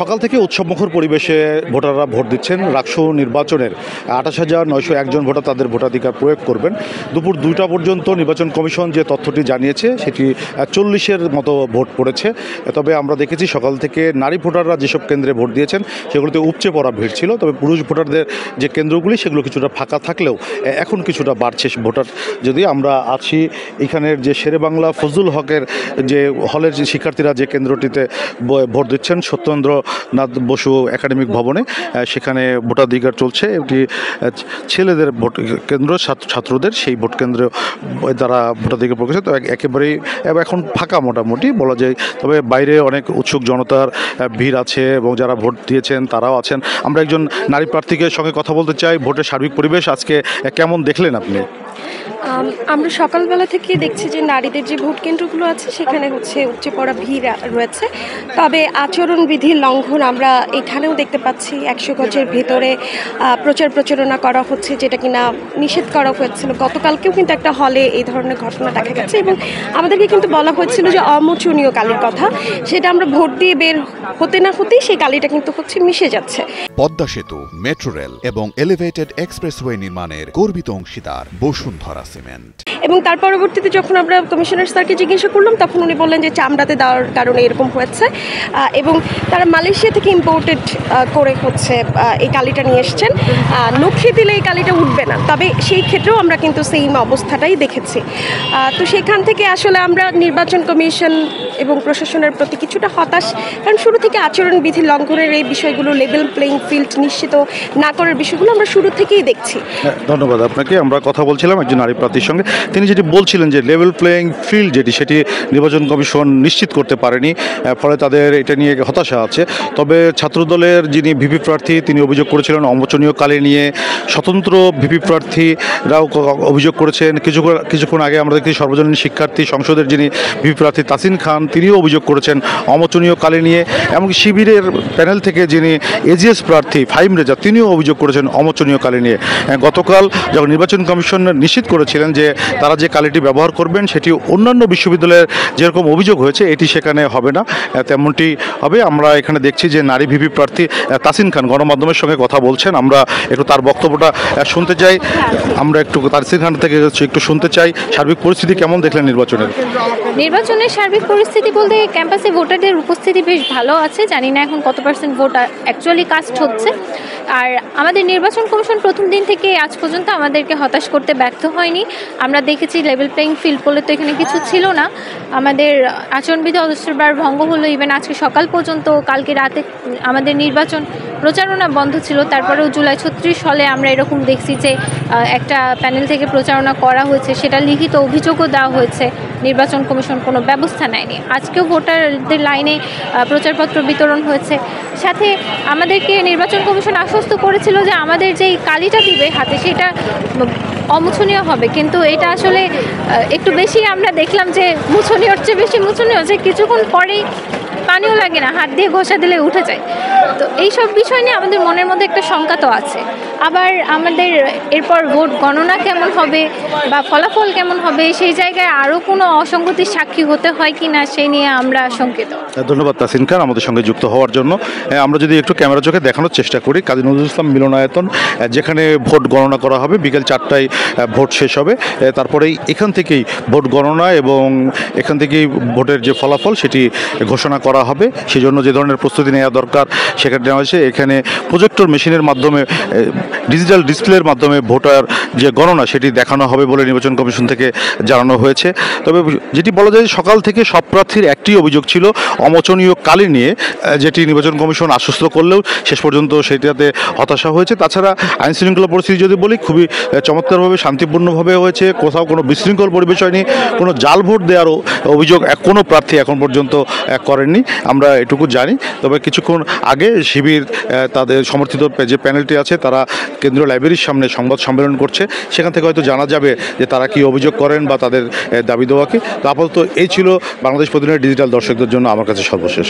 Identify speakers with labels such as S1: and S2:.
S1: সকাল থেকে উৎসবমুখর পরিবেশে ভোটাররা ভোট দিচ্ছেন। রাকসু নির্বাচনের ২৮,৯০১ জন ভোটার তাদের ভোটাধিকার প্রয়োগ করবেন। দুপুর ২টা পর্যন্ত নির্বাচন কমিশন যে তথ্যটি জানিয়েছে সেটি ৪০-এর মতো ভোট পড়েছে। তবে আমরা দেখেছি সকাল থেকে নারী ভোটাররা যেসব কেন্দ্রে ভোট দিয়েছেন সেগুলোতে উপচে পড়া ভিড় ছিল। তবে পুরুষ ভোটারদের যে কেন্দ্রগুলি সেগুলো কিছুটা ফাঁকা থাকলেও এখন কিছুটা বাড়ছে ভোটার। যদি আমরা আছি এখানের যে শেরেবাংলা ফজলুল হকের যে হলের যে শিক্ষার্থীরা যে কেন্দ্রটিতে ভোট দিচ্ছেন সত্যেন্দ্রনাথ বসু একাডেমিক ভবনে, সেখানে ভোটাধিকার চলছে। এটি ছেলেদের ভোট কেন্দ্র, ছাত্রদের সেই ভোট কেন্দ্রে তারা ভোটাধিকার প্রকাশে তো একেবারেই এখন ফাঁকা মোটামুটি বলা যায়। তবে বাইরে অনেক উৎসুক জনতার ভিড় আছে এবং যারা ভোট দিয়েছেন তারাও আছেন। আমরা একজন নারী প্রার্থীকে সঙ্গে কথা বলতে চাই। ভোটের সার্বিক পরিবেশ আজকে কেমন দেখলেন আপনি?
S2: আমরা সকালবেলা থেকে দেখছি যে নারীদের যে ভোট কেন্দ্রগুলো আছে সেখানে উপচে পড়া ভিড় রয়েছে। তবে আচরণবিধির লঙ্ঘন আমরা এখানেও দেখতে পাচ্ছি। ১০০ গজের ভেতরে প্রচারণা করা হচ্ছে, যেটা কিনা নিষেধ করা হয়েছিল। গতকালকেও কিন্তু একটা হলে এই ধরনের ঘটনা দেখা গেছে এবং আমাদেরকে কিন্তু বলা হয়েছিল যে অমোচনীয় কালির কথা, সেটা আমরা ভোট দিয়ে বের হতে না হতেই সেই কালিটা কিন্তু মিশে যাচ্ছে।
S3: পদ্মা সেতু, মেট্রো রেল এবং এলিভেটেড এক্সপ্রেসওয়ে নির্মাণের গর্বিত অংশীদার বসুন্ধরা সিমেন্ট।
S2: এবং তার পরবর্তীতে যখন আমরা কমিশনার স্যারকে জিজ্ঞাসা করলাম তখন উনি বললেন যে চামড়াতে দেওয়ার কারণে এরকম হয়েছে এবং তারা মালয়েশিয়া থেকে ইম্পোর্টেড করে এই কালিটা নিয়ে এসছেন। নখে দিলে এই কালিটা উঠবে না, তবে সেই ক্ষেত্রেও আমরা কিন্তু সেম অবস্থাটাই দেখেছি। তো সেখান থেকে আসলে আমরা নির্বাচন কমিশন এবং প্রশাসনের প্রতি কিছুটা হতাশ, কারণ শুরু থেকে আচরণবিধি লঙ্ঘনের এই বিষয়গুলো, লেভেল প্লেইং ফিল্ড নিশ্চিত না করার বিষয়গুলো আমরা শুরু থেকেই দেখছি।
S1: ধন্যবাদ আপনাকে। আমরা কথা বলছিলাম একজন নারী প্রার্থীর সঙ্গে। তিনি যেটি বলছিলেন যে লেভেল প্লেইং ফিল্ড সেটি নির্বাচন কমিশন নিশ্চিত করতে পারেনি, ফলে তাদের এটা নিয়ে হতাশা আছে। তবে ছাত্রদলের যিনি ভিপি প্রার্থী তিনি অভিযোগ করেছিলেন অমোচনীয় কালি নিয়ে। স্বতন্ত্র ভিপি প্রার্থীরাও অভিযোগ করেছেন। কিছুক্ষণ আগে আমরা দেখি সর্বজনীন শিক্ষার্থী সংসদের যিনি ভিপি প্রার্থী তাসিন খান তিনিও অভিযোগ করেছেন অমোচনীয় কালি নিয়ে। এমনকি শিবিরের প্যানেল থেকে যিনি এজিএস প্রার্থী ফাহিম রেজা তিনিও অভিযোগ করেছেন অমোচনীয় কালি নিয়ে। গতকাল যখন নির্বাচন কমিশন নিশ্চিত করেছিলেন যে তারা যে কালিটি ব্যবহার করবেন সেটি অন্যান্য বিশ্ববিদ্যালয়ের যেরকম অভিযোগ হয়েছে এটি সেখানে হবে না, তেমনটি হবে। আমরা এখানে দেখছি যে নারী ভিপি প্রার্থী তাসিন খান গণমাধ্যমের সঙ্গে কথা বলছেন। আমরা একটু তার বক্তব্যটা শুনতে চাই। আমরা একটু তাসিন খান থেকে একটু শুনতে চাই সার্বিক পরিস্থিতি কেমন দেখলেন
S4: নির্বাচনের সার্বিক পরিস্থিতি বলতে ক্যাম্পাসে ভোটারদের উপস্থিতি বেশ ভালো আছে। জানি না এখন কত % ভোট অ্যাকচুয়ালি কাস্ট হচ্ছে। আর আমাদের নির্বাচন কমিশন প্রথম দিন থেকে আজ পর্যন্ত আমাদেরকে হতাশ করতে ব্যর্থ হয়নি। আমরা দেখেছি লেভেল প্লেইং ফিল্ড বলে তো এখানে কিছু ছিল না। আমাদের আচরণবিধি অজস্রবার ভঙ্গ হলো। ইভেন আজকে সকাল পর্যন্ত, কালকে রাতে আমাদের নির্বাচন প্রচারণা বন্ধ ছিল। তারপরেও জুলাই ৩৬ হলে আমরা এরকম দেখছি যে একটা প্যানেল থেকে প্রচারণা করা হয়েছে, সেটা লিখিত অভিযোগও দেওয়া হয়েছে। নির্বাচন কমিশন কোনো ব্যবস্থা নেয়নি। আজকেও ভোটারদের লাইনে প্রচারপত্র বিতরণ হয়েছে। সাথে আমাদেরকে নির্বাচন কমিশন আশ্বস্ত করেছিল যে আমাদের যেই কালিটা দিবে হাতে সেটা অমোচনীয় হবে, কিন্তু এটা আসলে একটু বেশি আমরা দেখলাম যে মোচনীয়র চেয়ে বেশি মোচনীয় হচ্ছে। কিছুক্ষণ পরেই পানিও লাগে না, হাত দিয়ে ঘষা দিলে উঠে যায়। তো এইসব বিষয় নিয়ে আমাদের মনের মধ্যে একটা শঙ্কা তো আছে। আবার আমাদের এরপর ভোট গণনা কেমন হবে বা ফলাফল কেমন হবে সেই জায়গায় আরও কোনো অসঙ্গতির সাক্ষী হতে হয় কি না সেই নিয়ে আমরা শঙ্কিত।
S1: ধন্যবাদ তাসিন খান আমাদের সঙ্গে যুক্ত হওয়ার জন্য। আমরা যদি একটু ক্যামেরা চোখে দেখানোর চেষ্টা করি, কাজী নজরুল ইসলাম মিলনায়তন, যেখানে ভোট গণনা করা হবে। বিকেল 4টায় ভোট শেষ হবে। তারপরেই এখান থেকেই ভোট গণনা এবং এখান থেকেই ভোটের যে ফলাফল সেটি ঘোষণা করা হবে। সেজন্য যে ধরনের প্রস্তুতি নেওয়া দরকার সেখানে নেওয়া হয়েছে। এখানে প্রজেক্টর মেশিনের মাধ্যমে, ডিজিটাল ডিসপ্লের মাধ্যমে ভোটার যে গণনা সেটি দেখানো হবে বলে নির্বাচন কমিশন থেকে জানানো হয়েছে। তবে যেটি বলা যায় সকাল থেকে সব প্রার্থীর একটি অভিযোগ ছিল অমোচনীয় কালি নিয়ে, যেটি নির্বাচন কমিশন আশ্বস্ত করলেও শেষ পর্যন্ত সেটাতে হতাশা হয়েছে। তাছাড়া আইন শৃঙ্খলা পরিস্থিতি যদি বলি খুবই চমৎকারভাবে শান্তিপূর্ণভাবে হয়েছে। কোথাও কোনো বিশৃঙ্খল পরিবেশ হয়নি। কোনো জাল ভোট দেওয়ার অভিযোগ কোনো প্রার্থী এখন পর্যন্ত করেননি, আমরা এটুকু জানি। তবে কিছুক্ষণ আগে শিবির তাদের সমর্থিত যে প্যানেলটি আছে তারা কেন্দ্রীয় লাইব্রেরির সামনে সংবাদ সম্মেলন করছে। সেখান থেকে হয়তো জানা যাবে যে তারা কি অভিযোগ করেন বা তাদের দাবি দেওয়া কি। আপাতত এই ছিল বাংলাদেশ প্রতিদিনের ডিজিটাল দর্শকদের জন্য আমার কাছে সর্বশেষ।